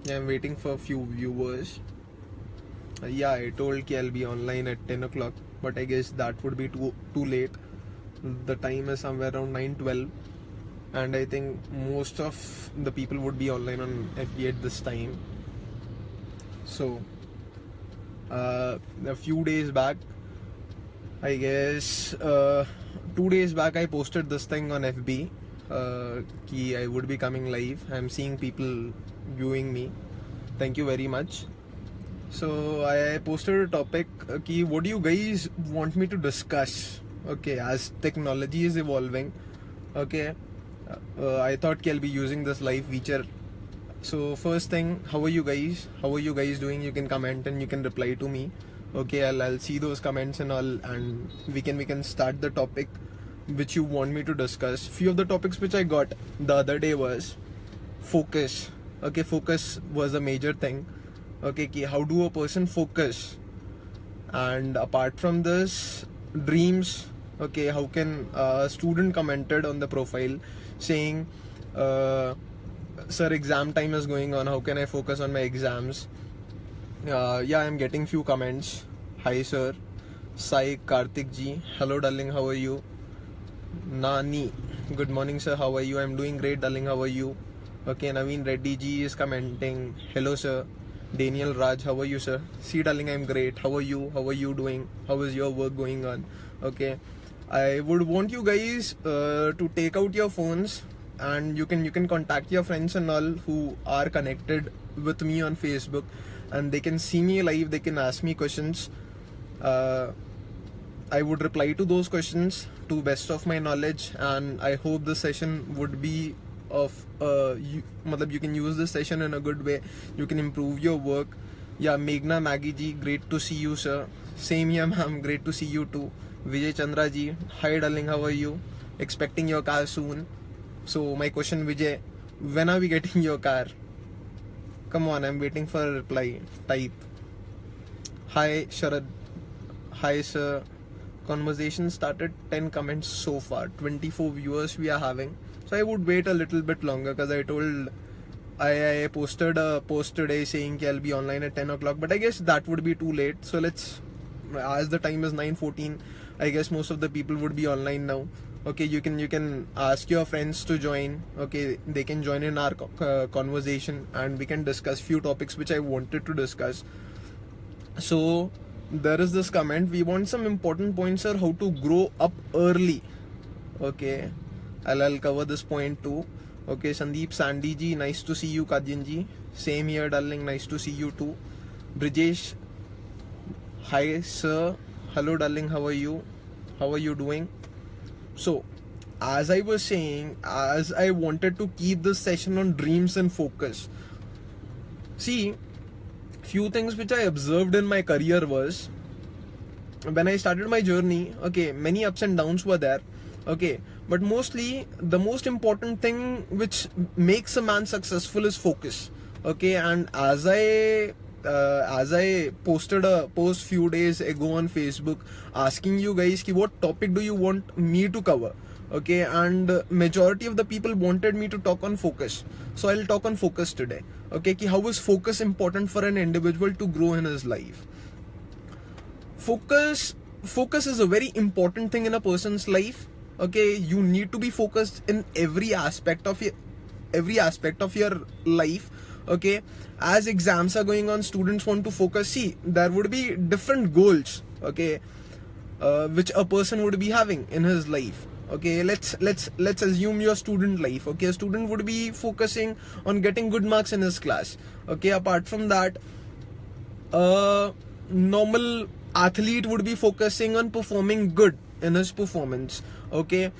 I'm waiting for a few viewers. Yeah, I told कि I'll be online at 10 o'clock, but I guess that would be too late. The time is somewhere around 9:12, and I think most of the people would be online on FB at this time. So, a few days back, I guess 2 days back, I posted this thing on FB. Ki I would be coming live. I'm seeing people viewing me. Thank you very much. So I posted a topic ki what do you guys want me to discuss? Okay, as technology is evolving, okay, I thought I'll be using this live feature. So first thing, how are you guys? How are you guys doing? You can comment and you can reply to me. Okay, I'll see those comments and all, and we can start the topic which you want me to discuss. Few of the topics which I got the other day was focus. Okay, focus was a major thing. Okay, ki how do a person focus? And apart from this, dreams. Okay, how can a student commented on the profile saying, sir, exam time is going on, how can I focus on my exams? Yeah, I'm getting few comments. Hi sir. Sai Karthik ji, hello darling, how are you? Nani, good morning sir, how are you? I'm doing great darling, how are you? Okay, Naveen Reddy ji is commenting, hello sir. Daniel Raj, how are you sir? See darling, I'm great, how are you? How are you doing? How is your work going on? Okay, I would want you guys to take out your phones, and you can contact your friends and all who are connected with me on Facebook, and they can see me live, they can ask me questions. I would reply to those questions to best of my knowledge, and I hope this session would be of you can use this session in a good way. You can improve your work. Yeah, Meghna Maggie ji, great to see you sir. Same here ma'am, great to see you too. Vijay Chandra ji, hi darling, how are you? Expecting your car soon. So my question, Vijay, when are we getting your car? Come on, I'm waiting for a reply. Type. Hi Sharad, hi sir. Conversation started, 10 comments so far, 24 viewers we are having. So I would wait a little bit longer, because I told I posted a post today saying I'll be online at 10 o'clock, but I guess that would be too late. So let's, as the time is 9:14, I guess most of the people would be online now. Okay, you can ask your friends to join. Okay, they can join in our conversation, and we can discuss few topics which I wanted to discuss. So there is this comment, we want some important points, sir, how to grow up early. Okay, I'll cover this point too. Okay, Sandeep Sandy ji, nice to see you. Kadyan ji, same here darling, nice to see you too. Brijesh, hi sir, hello darling, how are you? How are you doing? So as I was saying, as I wanted to keep this session on dreams and focus, see, few things which I observed in my career was, when I started my journey, okay, many ups and downs were there, okay, but mostly the most important thing which makes a man successful is focus. Okay, and as I posted a post few days ago on Facebook asking you guys ki what topic do you want me to cover, okay, and majority of the people wanted me to talk on focus, so I'll talk on focus today. Okay, ki how is focus important for an individual to grow in his life? Focus is a very important thing in a person's life. Okay, you need to be focused in every aspect of your life. Okay, as exams are going on, students want to focus. See, there would be different goals, okay, which a person would be having in his life. Okay, let's assume your student life. Okay, a student would be focusing on getting good marks in his class. Okay, apart from that, normal athlete would be focusing on performing good in his performance. Okay,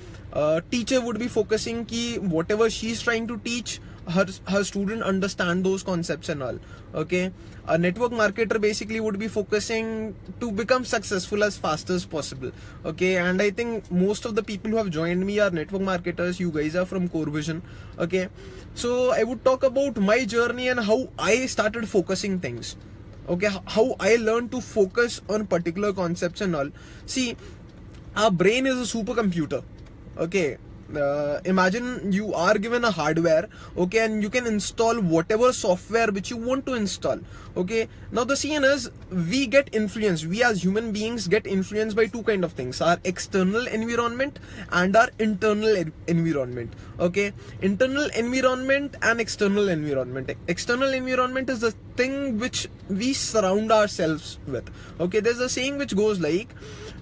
teacher would be focusing ki whatever she's trying to teach, her student understand those concepts and all. Okay, a network marketer basically would be focusing to become successful as fast as possible. Okay, and I think most of the people who have joined me are network marketers. You guys are from Core Vision. Okay, so I would talk about my journey and how I started focusing things. Okay, how I learned to focus on particular concepts and all. See, our brain is a supercomputer. Okay, imagine you are given a hardware, okay, and you can install whatever software which you want to install, okay. Now the scene is, we get influenced, we as human beings get influenced by two kind of things: our external environment and our internal environment, okay. Internal environment and external environment. External environment is the thing which we surround ourselves with, okay. There's a saying which goes like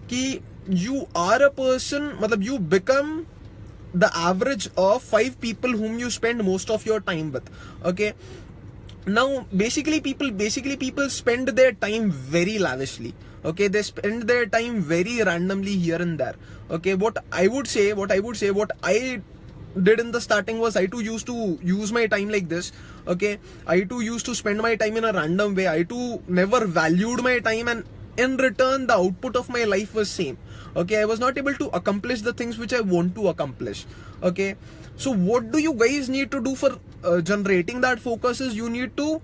ki you are a person, matlab you become the average of 5 people whom you spend most of your time with, okay. Now basically people spend their time very lavishly, okay. They spend their time very randomly here and there, okay. What I did in the starting was, I too used to use my time like this, okay. I too used to spend my time in a random way. I too never valued my time, and in return the output of my life was same, okay. I was not able to accomplish the things which I want to accomplish, okay. So what do you guys need to do for generating that focus is, you need to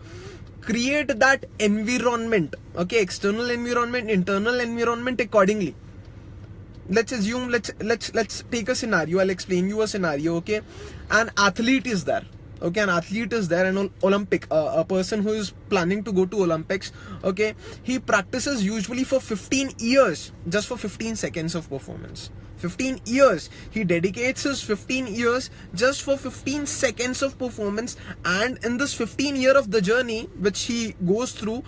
create that environment, okay. External environment, internal environment accordingly. Let's assume, let's take a scenario. I'll explain you a scenario, okay. An athlete is there, okay. An athlete is there, an Olympic, a person who is planning to go to Olympics, okay. He practices usually for 15 years just for 15 seconds of performance. 15 years he dedicates his 15 years just for 15 seconds of performance, and in this 15 year of the journey which he goes through,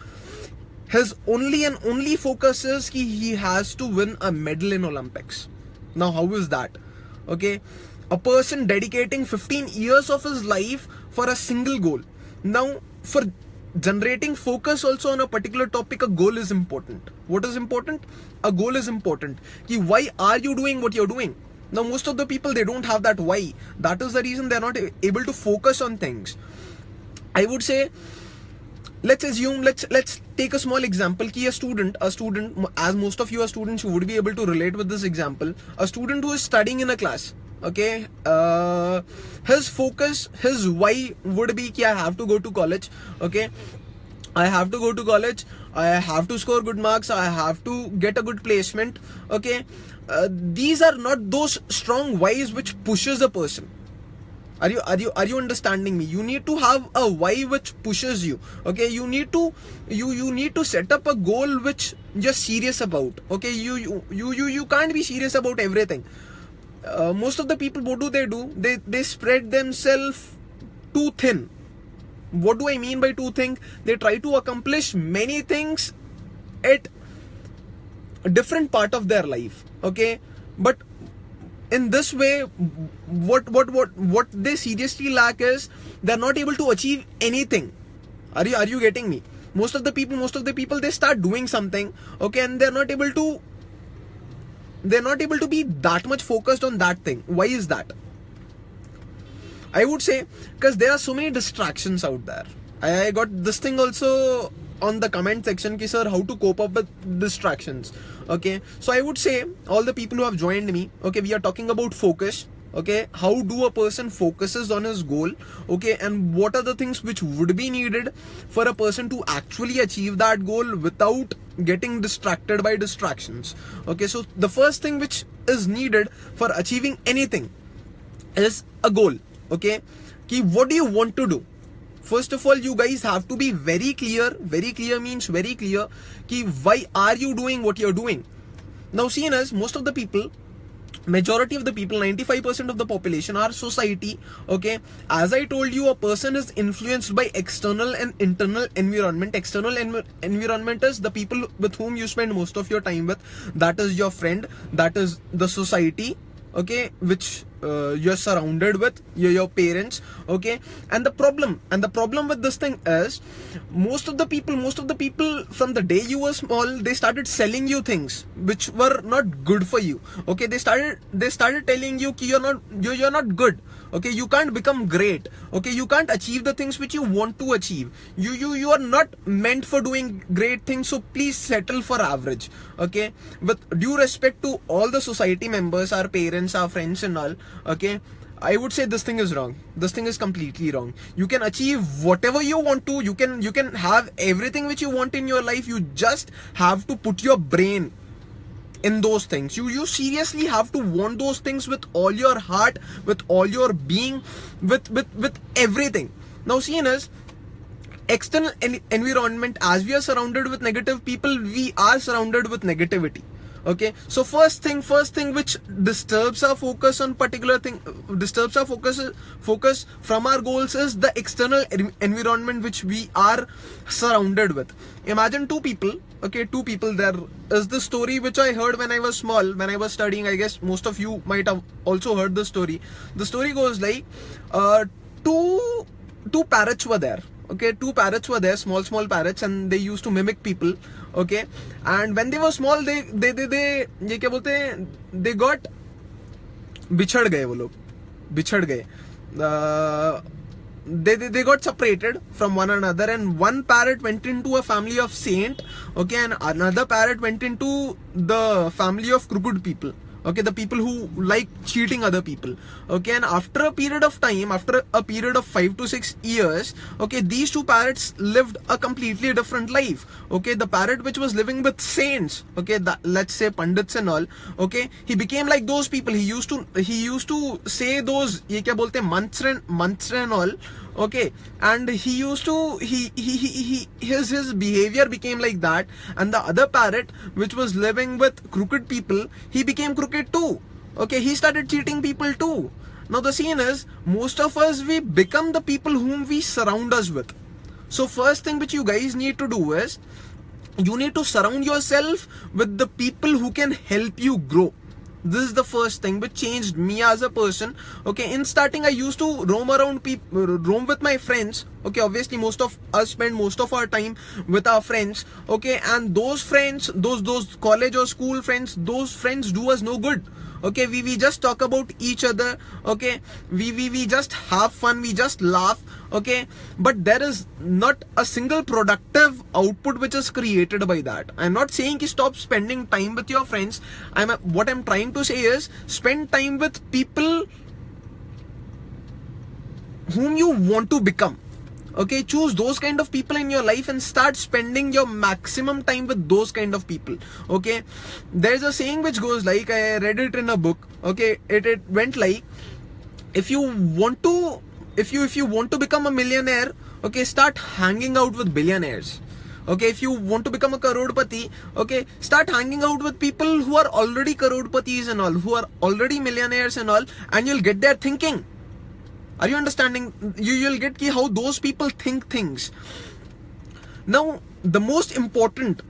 his only and only focus is he has to win a medal in Olympics. Now how is that, okay? A person dedicating 15 years of his life for a single goal. Now for generating focus also on a particular topic, a goal is important. What is important? A goal is important. Ki why are you doing what you're doing? Now most of the people, they don't have that why. That is the reason they're not able to focus on things. I would say, let's assume, let's take a small example ki a student, as most of you are students, you would be able to relate with this example. A student who is studying in a class, okay, his focus, his why would be ki I have to go to college, okay. I have to go to college, I have to score good marks, I have to get a good placement, okay. These are not those strong whys which pushes a person. Are you understanding me? You need to have a why which pushes you, okay. You need to set up a goal which you're serious about, okay. You can't be serious about everything. Most of the people, what do? They spread themselves too thin. What do I mean by too thin? They try to accomplish many things at a different part of their life, okay. But in this way, what they seriously lack is, they're not able to achieve anything. Are you getting me? Most of the people, they start doing something, okay, and they're not able to be that much focused on that thing. Why is that? I would say because there are so many distractions out there. I got this thing also on the comment section, ki sir, how to cope up with distractions, okay. So I would say, all the people who have joined me, okay, we are talking about focus, okay. How do a person focuses on his goal, okay, and what are the things which would be needed for a person to actually achieve that goal without getting distracted by distractions, okay. So the first thing which is needed for achieving anything is a goal, okay. Ki what do you want to do? First of all, you guys have to be very clear. Very clear means very clear ki why are you doing what you're doing. Now seen as most of the people, majority of the people, 95% of the population, our society, okay. As I told you, a person is influenced by external and internal environment. External environment is the people with whom you spend most of your time with. That is your friend, that is the society, okay, which you're surrounded with, your parents, okay. And the problem with this thing is, most of the people from the day you were small, they started selling you things which were not good for you, okay. They started telling you ki you're not good, okay. You can't become great, okay. You can't achieve the things which you want to achieve. You are not meant for doing great things, so please settle for average, okay. With due respect to all the society members, our parents, our friends and all, okay, I would say this thing is wrong. This thing is completely wrong. You can achieve whatever you want to. You can have everything which you want in your life. You just have to put your brain in those things. You seriously have to want those things with all your heart, with all your being, with everything. Now see, in us external environment, as we are surrounded with negative people, we are surrounded with negativity. Okay, so first thing which disturbs our focus on particular thing, disturbs our focus from our goals, is the external environment which we are surrounded with. Imagine two people. Okay, two people. There is the story which I heard when I was small, when I was studying. I guess most of you might have also heard the story. The story goes like, two parrots were there. Okay, two parrots were there, small parrots, and they used to mimic people. Okay, and when they were small, they ये क्या बोलते हैं, they got बिछड़ गए वो लोग, बिछड़ गए. They got separated from one another, and one parrot went into a family of saint. Okay, and another parrot went into the family of crooked people. Okay, the people who like cheating other people. Okay, and after a period of time, after a period of 5 to 6 years, okay, these two parrots lived a completely different life. Okay, the parrot which was living with saints, okay, let's say pandits and all, okay, he became like those people. He used to say those ye kya bolte mantra and all. Okay, and he used to his behavior became like that. And the other parrot which was living with crooked people, he became crooked too. Okay, he started cheating people too. Now the scene is, most of us, we become the people whom we surround us with. So first thing which you guys need to do is, you need to surround yourself with the people who can help you grow. This is the first thing which changed me as a person. Okay, in starting I used to roam with my friends. Okay, obviously most of us spend most of our time with our friends. Okay, and those friends, those college or school friends, those friends do us no good. Okay, we just talk about each other. Okay, we just have fun, we just laugh. Okay, but there is not a single productive output which is created by that. I'm not saying ki stop spending time with your friends. What I'm trying to say is, spend time with people whom you want to become. Okay, choose those kind of people in your life and start spending your maximum time with those kind of people. Okay, there's a saying which goes like, I read it in a book. Okay, it went like, if you want to become a millionaire, okay, start hanging out with billionaires. Okay, if you want to become a karodpati, okay, start hanging out with people who are already karodpatis and all, who are already millionaires and all, and you'll get their thinking. Are you understanding? You'll get how those people think things. Now, the most important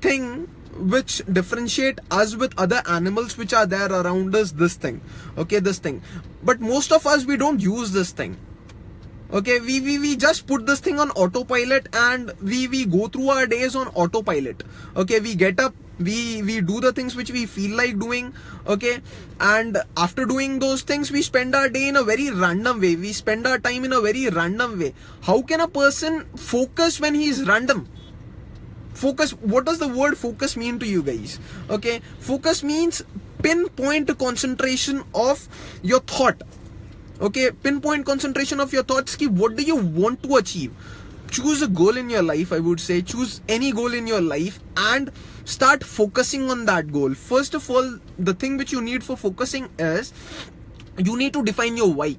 thing which differentiate us with other animals which are there around us, this thing. Okay, this thing. But most of us, we don't use this thing. Okay, we just put this thing on autopilot, and we go through our days on autopilot. Okay, we get up, we do the things which we feel like doing. Okay, and after doing those things, we spend our day in a very random way. We spend our time in a very random way. How can a person focus when he is random? Focus, what does the word focus mean to you guys? Okay, focus means pinpoint concentration of your thought. Okay, pinpoint concentration of your thoughts. Ki what do you want to achieve? Choose a goal in your life, I would say. Choose any goal in your life and start focusing on that goal. First of all, the thing which you need for focusing is, you need to define your why.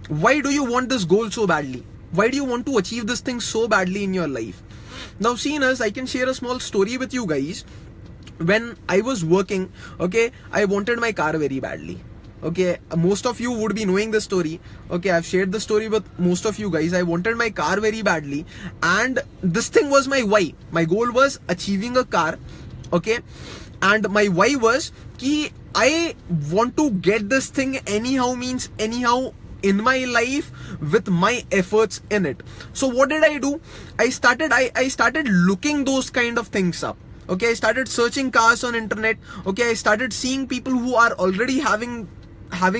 Why do you want this goal so badly? Why do you want to achieve this thing so badly in your life? Now, seeing as I can share a small story with you guys. When I was working, okay, I wanted my car very badly. Okay, most of you would be knowing the story. Okay, I've shared the story with most of you guys. I wanted my car very badly, and this thing was my why. My goal was achieving a car. Okay, and my why was ki I want to get this thing anyhow, means anyhow in my life with my efforts in it. So what did I do? I started looking those kind of things up. Okay, I started searching cars on internet. Okay, I started seeing people who are already having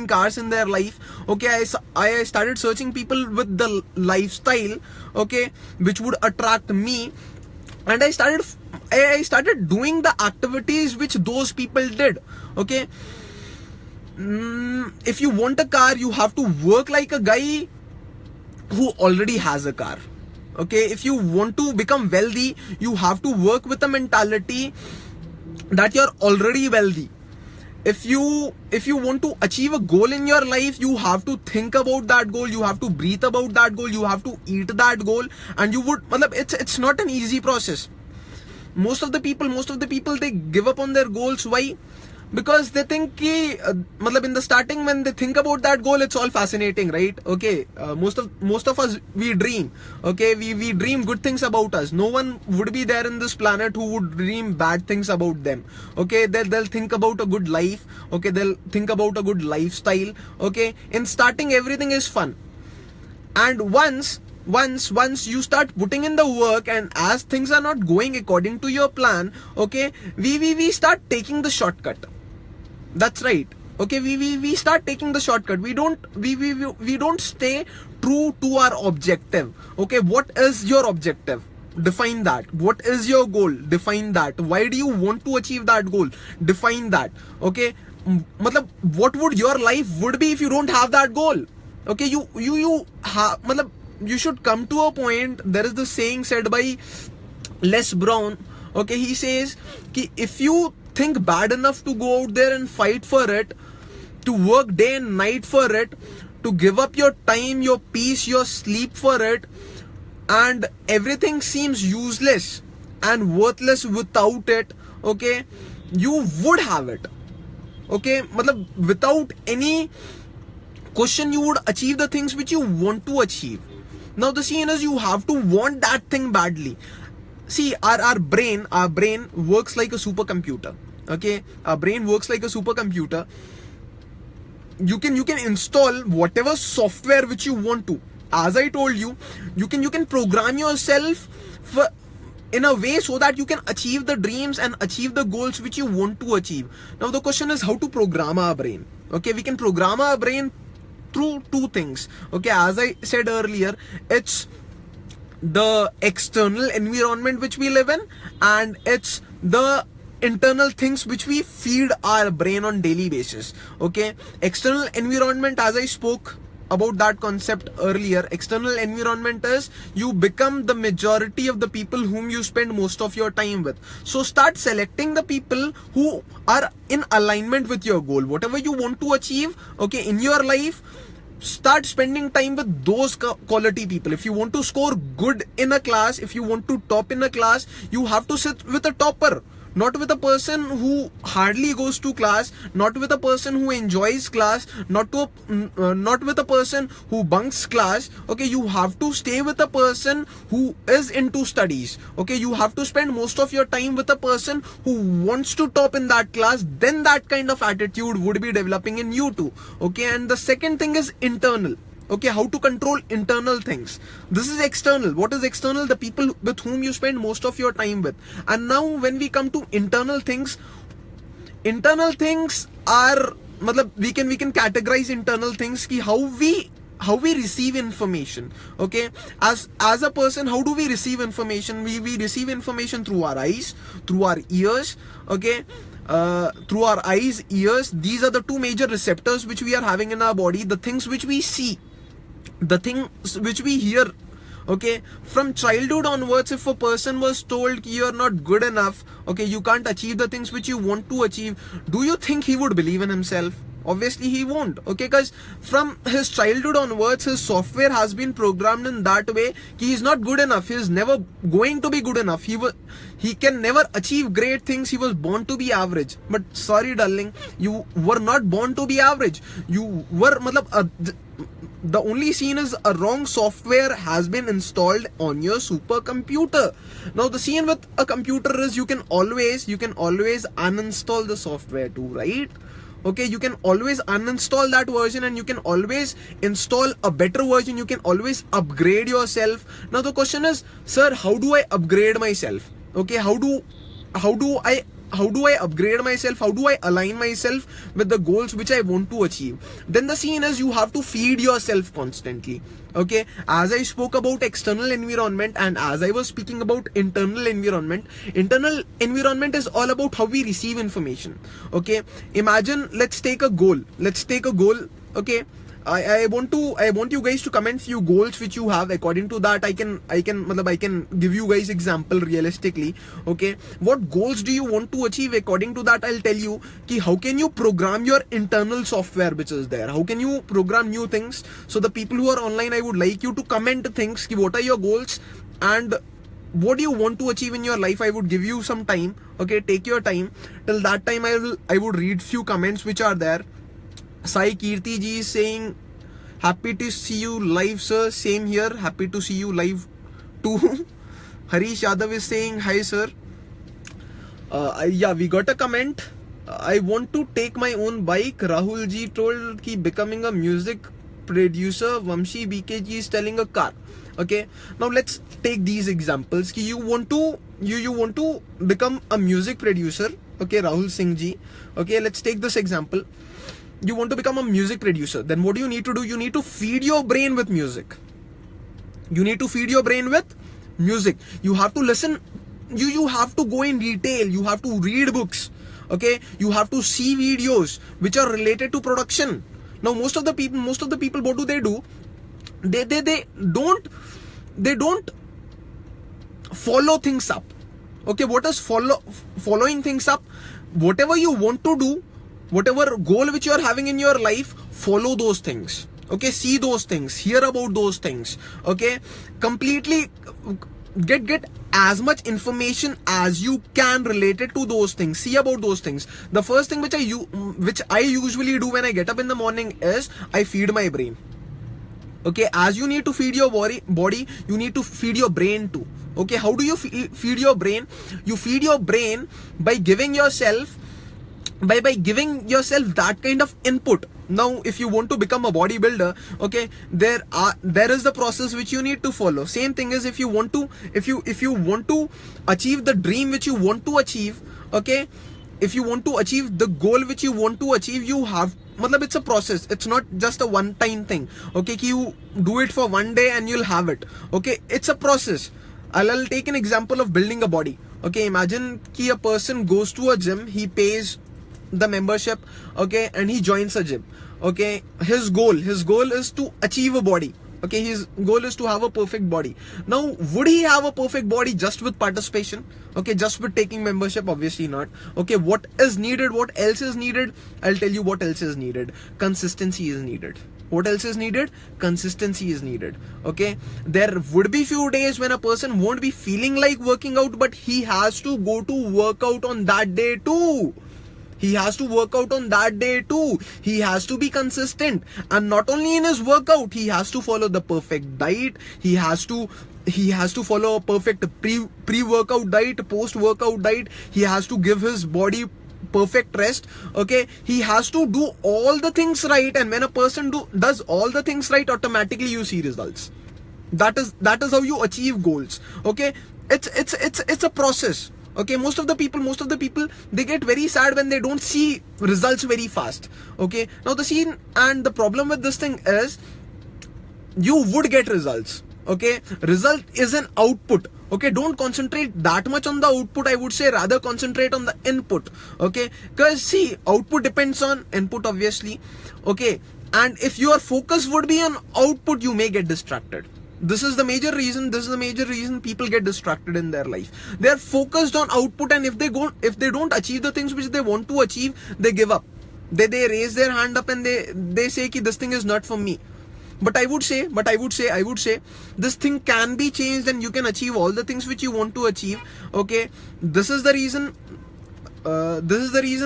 cars in their life. Okay, I started searching people with the lifestyle, okay, which would attract me, and I started doing the activities which those people did. Okay, if you want a car, you have to work like a guy who already has a car. Okay, if you want to become wealthy, you have to work with a mentality that you're already wealthy. If you want to achieve a goal in your life, you have to think about that goal, you have to breathe about that goal, you have to eat that goal, and you would, it's not an easy process. Most of the people they give up on their goals. Why? Because they think ki, in the starting when they think about that goal, it's all fascinating, right? Okay, most of us, we dream. Okay, we dream good things about us. No one would be there in this planet who would dream bad things about them. Okay, they'll think about a good life. Okay, they'll think about a good lifestyle. Okay, in starting everything is fun, and once you start putting in the work, and as things are not going according to your plan, okay, we start taking the shortcut. That's right. Okay, we start taking the shortcut. We don't stay true to our objective. Okay, what is your objective? Define that. What is your goal? Define that. Why do you want to achieve that goal? Define that. Okay, what would your life would be if you don't have that goal? Okay, you should come to a point. There is the saying said by Les Brown. Okay, he says ki if you think bad enough to go out there and fight for it, to work day and night for it, to give up your time, your peace, your sleep for it, and everything seems useless and worthless without it, okay, you would have it. Okay, without any question, you would achieve the things which you want to achieve. Now the scene is, you have to want that thing badly. See, our brain works like a supercomputer. Okay, our brain works like a supercomputer. You can install whatever software which you want to. As I told you, you can program yourself in a way so that you can achieve the dreams and achieve the goals which you want to achieve. Now the question is how to program our brain. Okay, we can program our brain through two things. Okay, as I said earlier, it's the external environment which we live in, and it's the internal things which we feed our brain on daily basis. Okay, external environment, as I spoke about that concept earlier, external environment is you become the majority of the people whom you spend most of your time with. So start selecting the people who are in alignment with your goal, whatever you want to achieve, okay, in your life. Start spending time with those quality people. If you want to score good in a class, if you want to top in a class, you have to sit with a topper, not with a person who hardly goes to class, not with a person who enjoys class, not with a person who bunks class. Okay, you have to stay with a person who is into studies. Okay, you have to spend most of your time with a person who wants to top in that class. Then that kind of attitude would be developing in you too. Okay, and the second thing is internal. Okay, how to control internal things. This is external. What is external? The people with whom you spend most of your time with. And now when we come to internal things are, we can categorize internal things ki how we receive information. Okay, as a person, how do we receive information? We receive information through our eyes, through our ears. Okay, through our eyes, ears. These are the two major receptors which we are having in our body. The things which we see, the things which we hear. Okay, from childhood onwards, if a person was told you are not good enough, okay, you can't achieve the things which you want to achieve, do you think he would believe in himself? Obviously he won't. Okay, because from his childhood onwards, his software has been programmed in that way he is not good enough. He is never going to be good enough. He can never achieve great things. He was born to be average. But sorry darling, you were not born to be average. You were the only scene is a wrong software has been installed on your supercomputer. Now the scene with a computer is you can always uninstall the software too, right? Okay, you can always uninstall that version and you can always install a better version. You can always upgrade yourself. Now the question is, sir, how do I upgrade myself? Okay, how do I upgrade myself? How do I align myself with the goals which I want to achieve? Then the scene is you have to feed yourself constantly. Okay, as I spoke about external environment and as I was speaking about internal environment is all about how we receive information. Okay, imagine, let's take a goal. Okay, I want you guys to comment few goals which you have. According to that, I can give you guys example realistically. Okay, what goals do you want to achieve? According to that, I'll tell you ki how can you program your internal software which is there. How can you program new things? So the people who are online, I would like you to comment things ki what are your goals and what do you want to achieve in your life. I would give you some time. Okay, take your time. Till that time, I would read few comments which are there. Sai Kirti ji is saying, happy to see you live, sir. Same here. Happy to see you live too. Harish Yadav is saying, hi, sir. Yeah, we got a comment. I want to take my own bike. Rahul ji told ki becoming a music producer. Vamshi BK ji is telling a car. Okay, now let's take these examples. Ki you want to become a music producer. Okay, Rahul Singh ji. Okay, let's take this example. You want to become a music producer. Then what do you need to do? You need to feed your brain with music. You need to feed your brain with music. You have to listen. You have to go in detail. You have to read books. Okay, you have to see videos which are related to production. Now most of the people, what do? They don't follow things up. Okay, what is following things up? Whatever you want to do, whatever goal which you are having in your life, follow those things. Okay, see those things, hear about those things. Okay, completely get as much information as you can related to those things. See about those things. The first thing which I usually do when I get up in the morning is I feed my brain. Okay, as you need to feed your body, you need to feed your brain too. Okay, how do you feed your brain? You feed your brain by giving yourself that kind of input. Now if you want to become a bodybuilder, okay, there is the process which you need to follow. Same thing is if you want to achieve the dream which you want to achieve, okay, if you want to achieve the goal which you want to achieve, you have, it's a process. It's not just a one time thing. Okay, you do it for one day and you'll have it. Okay, it's a process. I'll take an example of building a body. Okay, imagine ki a person goes to a gym, he pays the membership, okay, and he joins a gym. Okay, his goal is to achieve a body. Okay, his goal is to have a perfect body. Now, would he have a perfect body just with participation? Okay, just with taking membership? Obviously not. Okay, what is needed? What else is needed? I'll tell you what else is needed. Consistency is needed. What else is needed? Consistency is needed. Okay, there would be few days when a person won't be feeling like working out, but he has to go to work out on that day too. He has to work out on that day too. He has to be consistent, and not only in his workout, he has to follow the perfect diet. He has to follow a perfect pre-workout diet, post-workout diet. He has to give his body perfect rest. Okay, he has to do all the things right, and when a person does all the things right, automatically you see results. That is how you achieve goals. Okay, it's a process. Okay, most of the people they get very sad when they don't see results very fast. Okay, now the scene and the problem with this thing is you would get results. Okay, result is an output. Okay, don't concentrate that much on the output. I would say rather concentrate on the input. Okay, because see, output depends on input obviously. Okay, and if your focus would be on output, you may get distracted. This is the major reason people get distracted in their life. They are focused on output, and if they don't achieve the things which they want to achieve, they give up. They raise their hand up and they say ki this thing is not for me. But I would say this thing can be changed, and you can achieve all the things which you want to achieve. Okay, this is the reason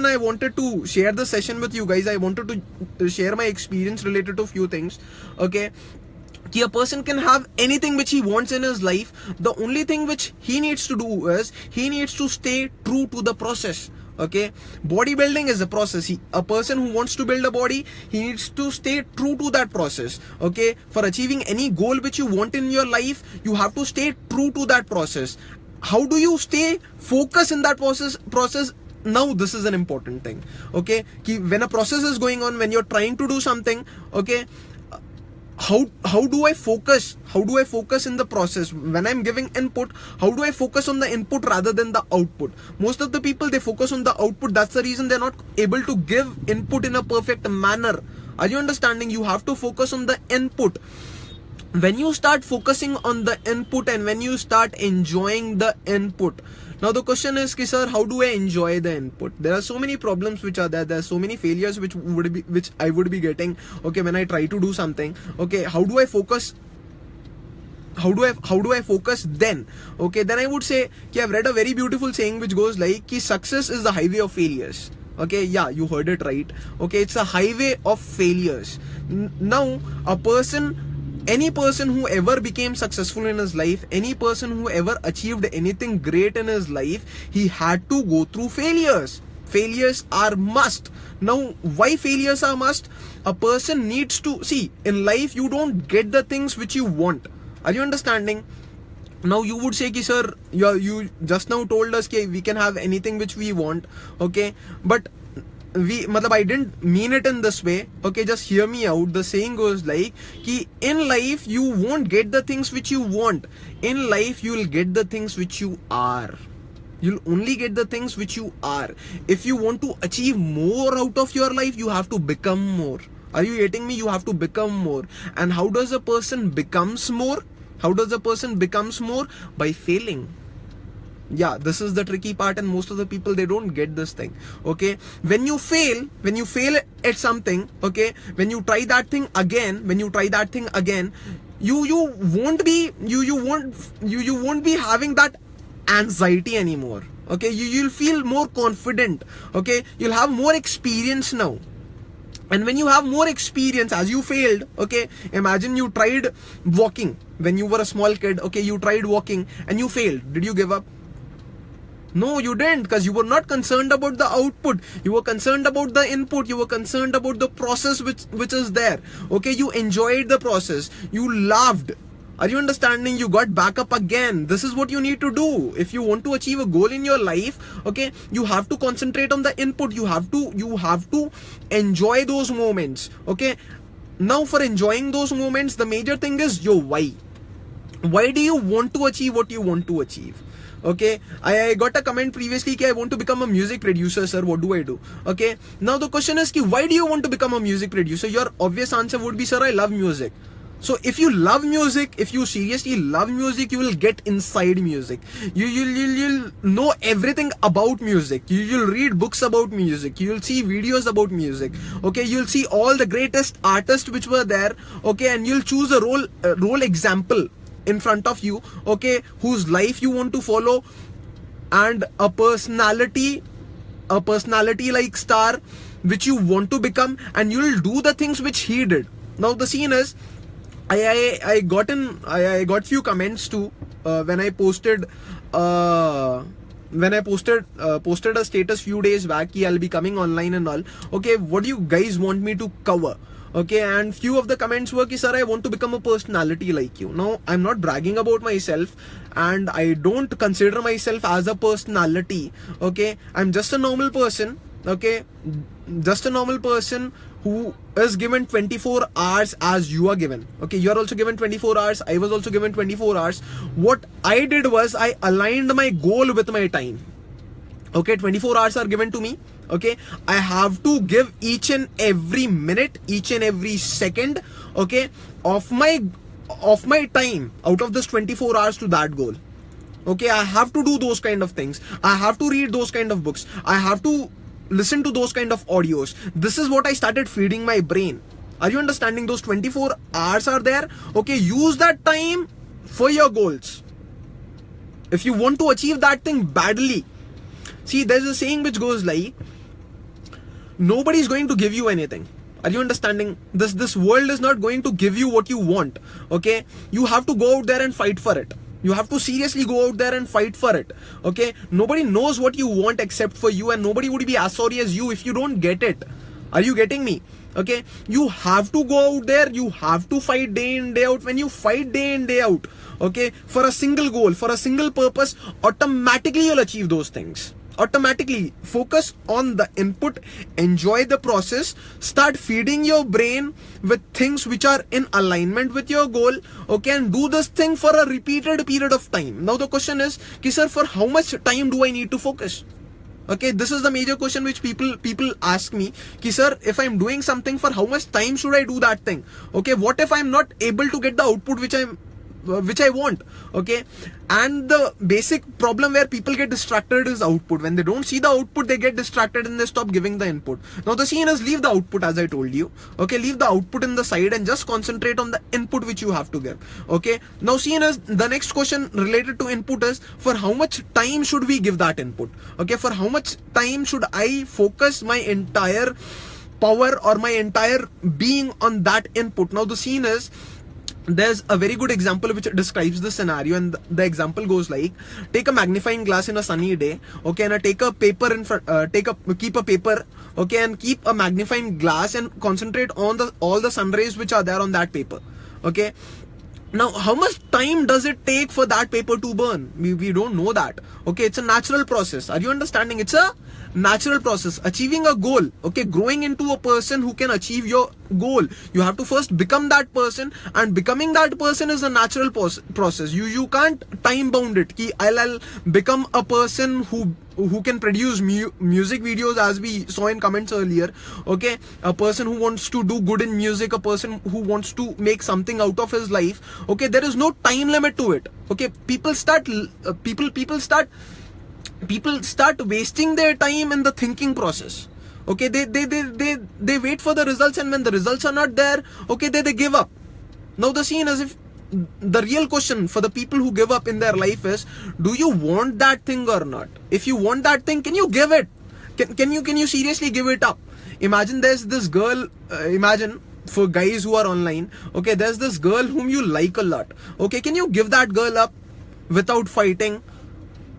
I wanted to share the session with you guys. I wanted to share my experience related to few things. Okay, a person can have anything which he wants in his life. The only thing which he needs to do is he needs to stay true to the process. Okay, bodybuilding is a process. A person who wants to build a body, he needs to stay true to that process. Okay, for achieving any goal which you want in your life, you have to stay true to that process. How do you stay focused in that process? Now this is an important thing. Okay, when a process is going on, when you're trying to do something, okay, how do I focus? How do I focus in the process? When I'm giving input, how do I focus on the input rather than the output? Most of the people, they focus on the output. That's the reason they're not able to give input in a perfect manner. Are you understanding? You have to focus on the input. When you start focusing on the input and when you start enjoying the input, now the question is, sir, how do I enjoy the input? There are so many problems which are there. There are so many failures which I would be getting. Okay, when I try to do something. Okay, how do I focus? How do I focus then? Okay, then I would say, I've read a very beautiful saying which goes like, success is the highway of failures. Okay, yeah, you heard it right. Okay, it's a highway of failures. Now, any person who ever became successful in his life, any person who ever achieved anything great in his life, he had to go through failures. Failures are must. Now, why failures are must? A person needs to, see, in life you don't get the things which you want. Are you understanding? Now you would say, sir, you just now told us we can have anything which we want. Okay, but I didn't mean it in this way. Okay, just hear me out. The saying goes like, in life you won't get the things which you want. In life you will get the things which you are. You'll only get the things which you are. If you want to achieve more out of your life, you have to become more. Are you getting me? You have to become more. And how does a person becomes more? How does a person becomes more? By failing. Yeah, this is the tricky part, and most of the people, they don't get this thing. Okay, when you fail at something, okay, when you try that thing again, you won't be having that anxiety anymore. Okay, you'll feel more confident. Okay, you'll have more experience now. And when you have more experience, as you failed, okay, imagine you tried walking when you were a small kid. Okay, you tried walking and you failed. Did you give up? No, you didn't, because you were not concerned about the output. You were concerned about the input. You were concerned about the process which is there. Okay, you enjoyed the process. You laughed. Are you understanding? You got back up again. This is what you need to do. If you want to achieve a goal in your life, okay, you have to concentrate on the input. You have to enjoy those moments. Okay. Now, for enjoying those moments, the major thing is your why. Why do you want to achieve what you want to achieve? Okay, I got a comment previously, I want to become a music producer, sir. What do I do? Okay, now the question is, why do you want to become a music producer? Your obvious answer would be, sir, I love music. So if you love music, if you seriously love music, you will get inside music. You'll know everything about music. You'll read books about music. You'll see videos about music. Okay, you'll see all the greatest artists which were there. Okay, and you'll choose a role example in front of you. Okay, whose life you want to follow, and a personality like star which you want to become, and you'll do the things which he did. Now the scene is, I got few comments too when I posted a status few days back, I'll be coming online and all. Okay, what do you guys want me to cover? Okay, and few of the comments were, sir, I want to become a personality like you. Now, I'm not bragging about myself, and I don't consider myself as a personality. Okay, I'm just a normal person. Okay, just a normal person who is given 24 hours as you are given. Okay, you are also given 24 hours. I was also given 24 hours. What I did was, I aligned my goal with my time. Okay, 24 hours are given to me. Okay, I have to give each and every minute, each and every second, okay, of my time out of this 24 hours to that goal. Okay, I have to do those kind of things. I have to read those kind of books. I have to listen to those kind of audios. This is what I started feeding my brain. Are you understanding? Those 24 hours are there. Okay, use that time for your goals. If you want to achieve that thing badly, see, there's a saying which goes like, nobody is going to give you anything. Are you understanding? This world is not going to give you what you want. Okay, you have to go out there and fight for it. You have to seriously go out there and fight for it. Okay, nobody knows what you want except for you, and nobody would be as sorry as you if you don't get it. Are you getting me? Okay, you have to go out there. You have to fight day in, day out. When you fight day in, day out, okay, for a single goal, for a single purpose, automatically you'll achieve those things. Automatically. Focus on the input, enjoy the process, start feeding your brain with things which are in alignment with your goal. Okay, and do this thing for a repeated period of time. Now the question is, sir, for how much time do I need to focus? Okay, this is the major question which people ask me, ki sir, if I'm doing something, for how much time should I do that thing? Okay, what if I'm not able to get the output which I want? Okay, and the basic problem where people get distracted is output. When they don't see the output, they get distracted and they stop giving the input. Now the scene is, leave the output, as I told you. Okay, leave the output in the side and just concentrate on the input which you have to give. Okay, now scene is, the next question related to input is, for how much time should we give that input? Okay, for how much time should I focus my entire power or my entire being on that input? Now the scene is, there's a very good example which describes the scenario, and the example goes like, take a magnifying glass in a sunny day, okay, and take a paper in front, keep a paper, okay, and keep a magnifying glass and concentrate on all the sun rays which are there on that paper. Okay, now how much time does it take for that paper to burn? We don't know that. Okay, it's a natural process. Are you understanding? It's a natural process. Achieving a goal, okay, growing into a person who can achieve your goal, you have to first become that person, and becoming that person is a natural process. You can't time bound it, ki I'll become a person who can produce music videos, as we saw in comments earlier. Okay, a person who wants to do good in music, a person who wants to make something out of his life. Okay, there is no time limit to it. Okay, people start wasting their time in the thinking process. Okay, they wait for the results, and when the results are not there, okay, they give up. Now the scene is, if the real question for the people who give up in their life is, do you want that thing or not? If you want that thing, can you give it? Can you seriously give it up? Imagine there's this girl, imagine for guys who are online, okay, there's this girl whom you like a lot. Okay, can you give that girl up without fighting?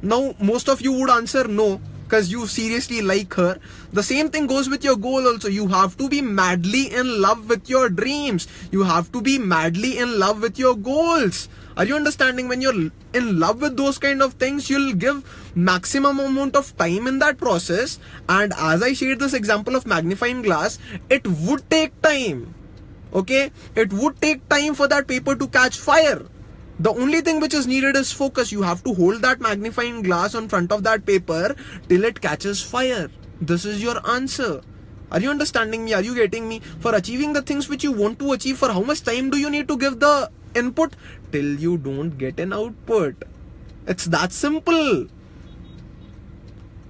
Now most of you would answer no, because you seriously like her. The same thing goes with your goal also. You have to be madly in love with your dreams. You have to be madly in love with your goals. Are you understanding? When you're in love with those kind of things, you'll give maximum amount of time in that process. And as I shared this example of magnifying glass, it would take time. Okay, it would take time for that paper to catch fire. The only thing which is needed is focus. You have to hold that magnifying glass in front of that paper till it catches fire. This is your answer. Are you understanding me? Are you getting me? For achieving the things which you want to achieve, for how much time do you need to give the input? Till you don't get an output. It's that simple.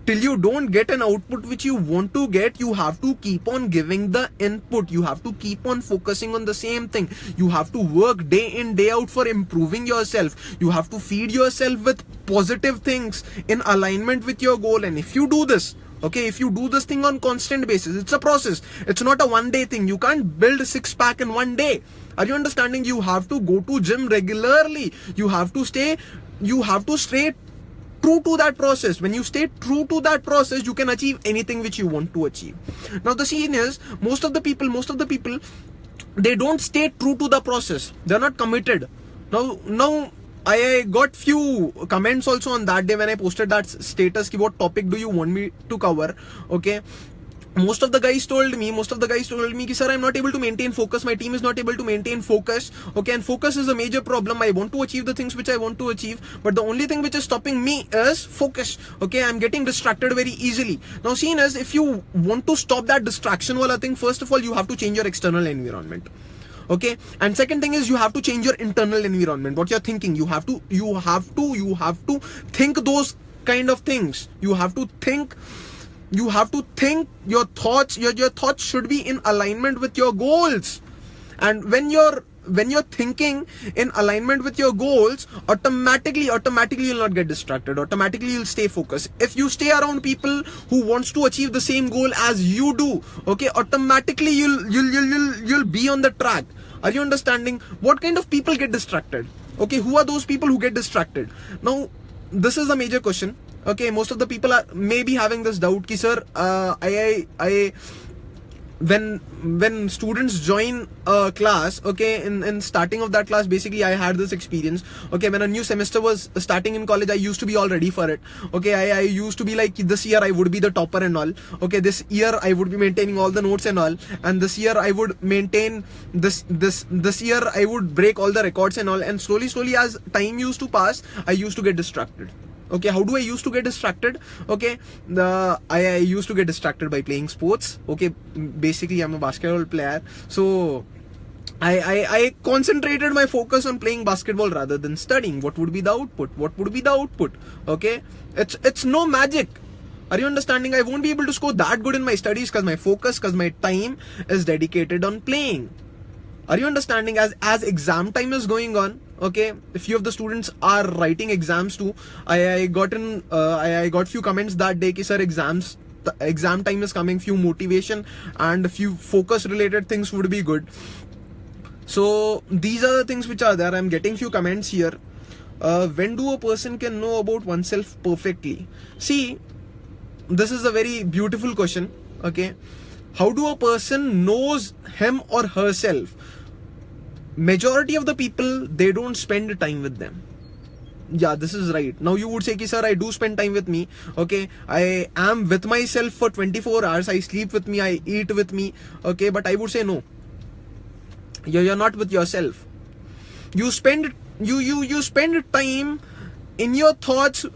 Till you don't get an output which you want to get, you have to keep on giving the input. You have to keep on focusing on the same thing. You have to work day in, day out for improving yourself. You have to feed yourself with positive things in alignment with your goal. And if you do this, okay, if you do this thing on constant basis, it's a process. It's not a one-day thing. You can't build a six-pack in one day. Are you understanding? You have to go to gym regularly. You have to stay true to that process. When you stay true to that process, you can achieve anything which you want to achieve. Now the scene is, most of the people, they don't stay true to the process. They're not committed. Now I got few comments also on that day when I posted that status, ki what topic do you want me to cover? Okay, most of the guys told me ki sir, I'm not able to maintain focus, my team is not able to maintain focus. Okay, and focus is a major problem. I want to achieve the things which I want to achieve, but the only thing which is stopping me is focus. Okay, I'm getting distracted very easily. Now seen as, if you want to stop that distraction wala thing, first of all you have to change your external environment. Okay, and second thing is, you have to change your internal environment. What you're thinking, you have to think those kind of things. You have to think your thoughts. Your thoughts should be in alignment with your goals. And when you're thinking in alignment with your goals, automatically you'll not get distracted. Automatically you'll stay focused. If you stay around people who wants to achieve the same goal as you do, okay, automatically you'll be on the track. Are you understanding? What kind of people get distracted? Okay, who are those people who get distracted? Now this is a major question. Okay, most of the people are maybe having this doubt, ki sir, when students join a class, okay, in starting of that class, basically I had this experience. Okay, when a new semester was starting in college, I used to be all ready for it. Okay, I used to be like, this year I would be the topper and all. Okay, this year I would be maintaining all the notes and all, and this year I would maintain this year I would break all the records and all. And slowly as time used to pass, I used to get distracted. Okay, how do I used to get distracted? Okay, I used to get distracted by playing sports. Okay, basically I'm a basketball player, so I concentrated my focus on playing basketball rather than studying. What would be the output? What would be the output? Okay, it's no magic. Are you understanding? I won't be able to score that good in my studies because my focus, because my time is dedicated on playing. Are you understanding? As exam time is going on, okay, a few of the students are writing exams too. I got few comments that day ki sir, exam time is coming, few motivation and a few focus related things would be good. So these are the things which are there. I'm getting few comments here. When do a person can know about oneself perfectly? See, this is a very beautiful question. Okay, how do a person knows him or herself? Majority of the people, they don't spend time with them. Yeah, this is right. Now you would say ki sir, I do spend time with me. Okay, I am with myself for 24 hours. I sleep with me, I eat with me. Okay, but I would say no. You're not with yourself. You spend time in your thoughts,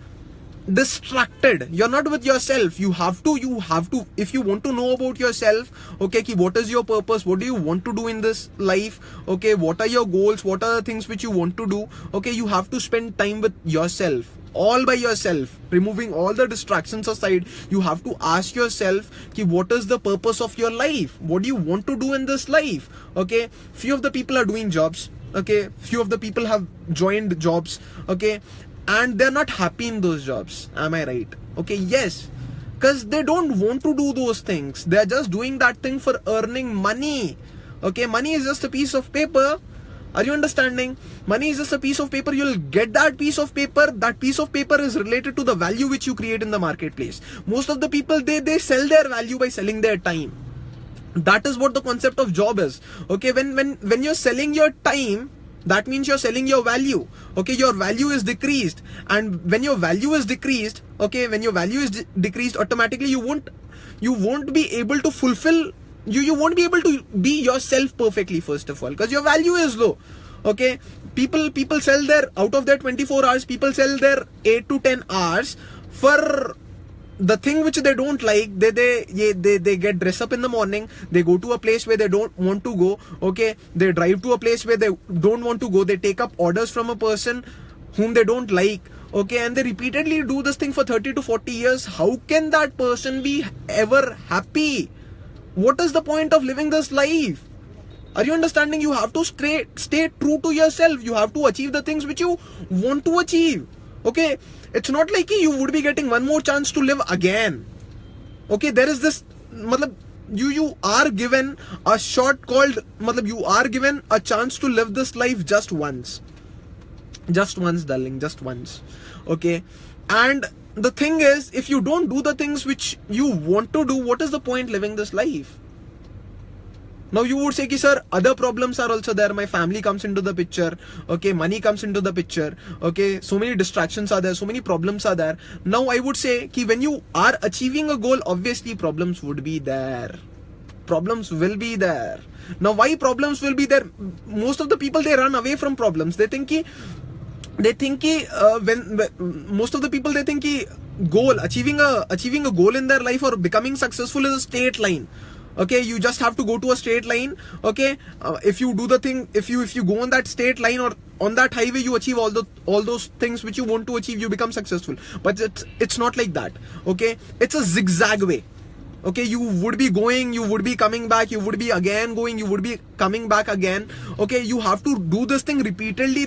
distracted. You're not with yourself. You have to if you want to know about yourself, okay, ki what is your purpose, what do you want to do in this life, okay, what are your goals, what are the things which you want to do, okay, you have to spend time with yourself, all by yourself, removing all the distractions aside. You have to ask yourself ki what is the purpose of your life, what do you want to do in this life. Okay, few of the people are doing jobs, okay, few of the people have joined jobs, okay, and they're not happy in those jobs. Am I right? Okay, yes, because they don't want to do those things. They're just doing that thing for earning money. Okay, money is just a piece of paper. Are you understanding? Money is just a piece of paper. You'll get that piece of paper. That piece of paper is related to the value which you create in the marketplace. Most of the people, they sell their value by selling their time. That is what the concept of job is. Okay, when you're selling your time, that means you're selling your value. Okay, your value is decreased, and when your value is decreased, okay, when your value is decreased, automatically you won't be able to fulfill, you won't be able to be yourself perfectly, first of all, because your value is low. Okay, people sell their, out of their 24 hours, people sell their 8 to 10 hours for the thing which they don't like. They get dressed up in the morning, they go to a place where they don't want to go, okay, they drive to a place where they don't want to go, they take up orders from a person whom they don't like, okay, and they repeatedly do this thing for 30 to 40 years. How can that person be ever happy? What is the point of living this life? Are you understanding? You have to stay true to yourself. You have to achieve the things which you want to achieve. Okay, it's not like you would be getting one more chance to live again. Okay, there is this, you are given a shot called, you are given a chance to live this life just once, darling, just once. Okay, and the thing is, if you don't do the things which you want to do, what is the point living this life? Now you would say ki sir, other problems are also there. My family comes into the picture, okay, money comes into the picture, okay, so many distractions are there, so many problems are there. Now I would say ki when you are achieving a goal, obviously problems would be there. Problems will be there. Now why problems will be there? Most of the people, they run away from problems. They think ki most of the people, they think ki achieving a goal in their life or becoming successful is a straight line. Okay, you just have to go to a straight line. Okay, if you do the thing, if you go on that straight line or on that highway, you achieve all those things which you want to achieve, you become successful. But it's not like that. Okay, it's a zigzag way. Okay, you would be going, you would be coming back, you would be again going, you would be coming back again. Okay, you have to do this thing repeatedly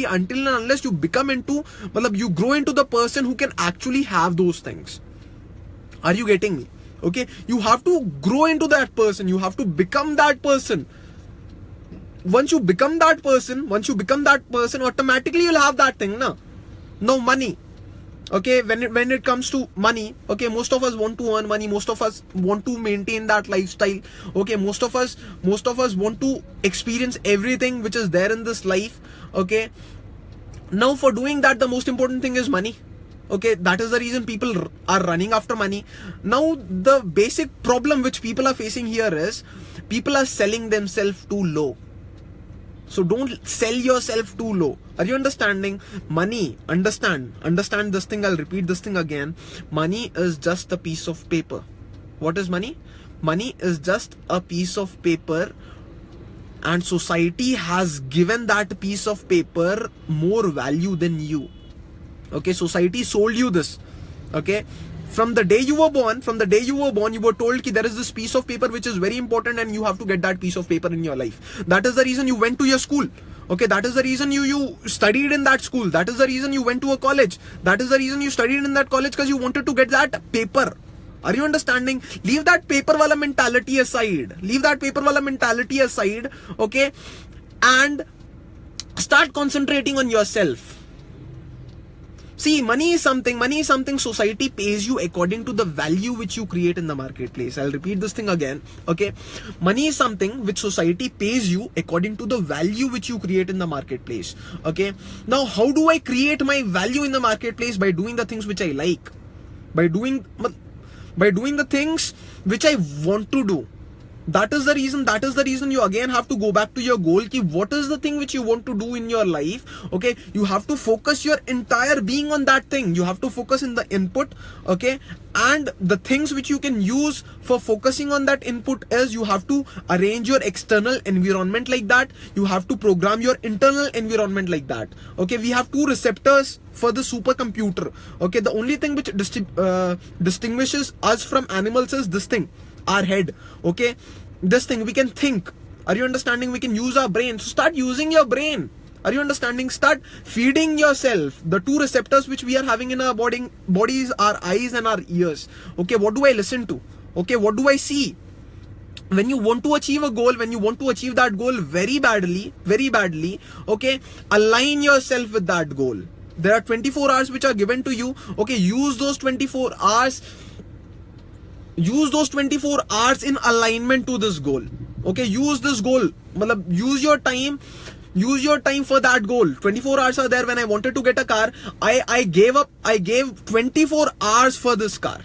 until and unless you become into, you grow into the person who can actually have those things. Are you getting me? Okay, you have to grow into that person. You have to become that person. Once you become that person, automatically you'll have that thing. Now money. Okay, when it comes to money, okay, most of us want to earn money. Most of us want to maintain that lifestyle. Okay, most of us want to experience everything which is there in this life. Okay, now for doing that, the most important thing is money. Okay, that is the reason people are running after money. Now, the basic problem which people are facing here is people are selling themselves too low. So don't sell yourself too low. Are you understanding? Money, understand this thing. I'll repeat this thing again. Money is just a piece of paper. What is money? Money is just a piece of paper, and society has given that piece of paper more value than you. Okay, society sold you this. Okay, from the day you were born, you were told that there is this piece of paper which is very important and you have to get that piece of paper in your life. That is the reason you went to your school. Okay, that is the reason you studied in that school. That is the reason you went to a college. That is the reason you studied in that college, because you wanted to get that paper. Are you understanding? Leave that paper wala mentality aside. Okay, and start concentrating on yourself. See, money is something society pays you according to the value which you create in the marketplace. I'll repeat this thing again. Okay, money is something which society pays you according to the value which you create in the marketplace. Okay, now how do I create my value in the marketplace? By doing the things which I like, by doing the things which I want to do. That is the reason you again have to go back to your goal. Ki what is the thing which you want to do in your life? Okay, you have to focus your entire being on that thing. You have to focus in the input. Okay, and the things which you can use for focusing on that input is you have to arrange your external environment like that. You have to program your internal environment like that. Okay, we have two receptors for the supercomputer. Okay, the only thing which distinguishes us from animals is this thing, our head. Okay, this thing we can think. Are you understanding? We can use our brain. So start using your brain. Are you understanding? Start feeding yourself. The two receptors which we are having in our bodies, our eyes and our ears. Okay, what do I listen to? Okay, what do I see? When you want to achieve a goal, when you want to achieve that goal very badly, okay, align yourself with that goal. There are 24 hours which are given to you. Okay, use those 24 hours. Use those 24 hours in alignment to this goal. Okay, use this goal. Use your time for that goal. 24 hours are there. When I wanted to get a car, I gave 24 hours for this car.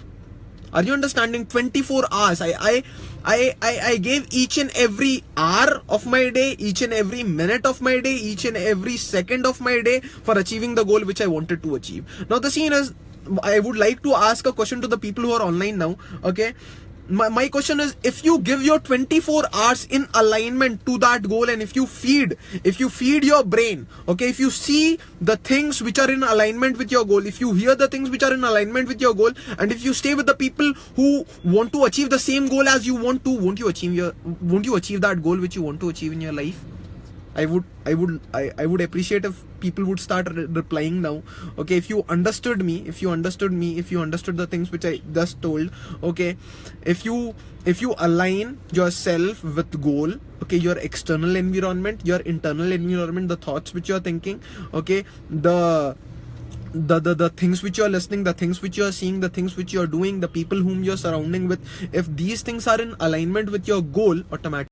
Are you understanding? 24 hours. I gave each and every hour of my day, each and every minute of my day, each and every second of my day for achieving the goal which I wanted to achieve. Now the scene is, I would like to ask a question to the people who are online now. Okay, my question is, if you give your 24 hours in alignment to that goal, and if you feed your brain, okay, if you see the things which are in alignment with your goal, if you hear the things which are in alignment with your goal, and if you stay with the people who want to achieve the same goal as you want to, won't you achieve that goal which you want to achieve in your life? I would appreciate if people would start replying now. Okay, if you understood me, if you understood the things which I just told. Okay, if you align yourself with goal, okay, your external environment, your internal environment, the thoughts which you're thinking, okay, the things which you're listening, the things which you're seeing, the things which you're doing, the people whom you're surrounding with, if these things are in alignment with your goal, automatically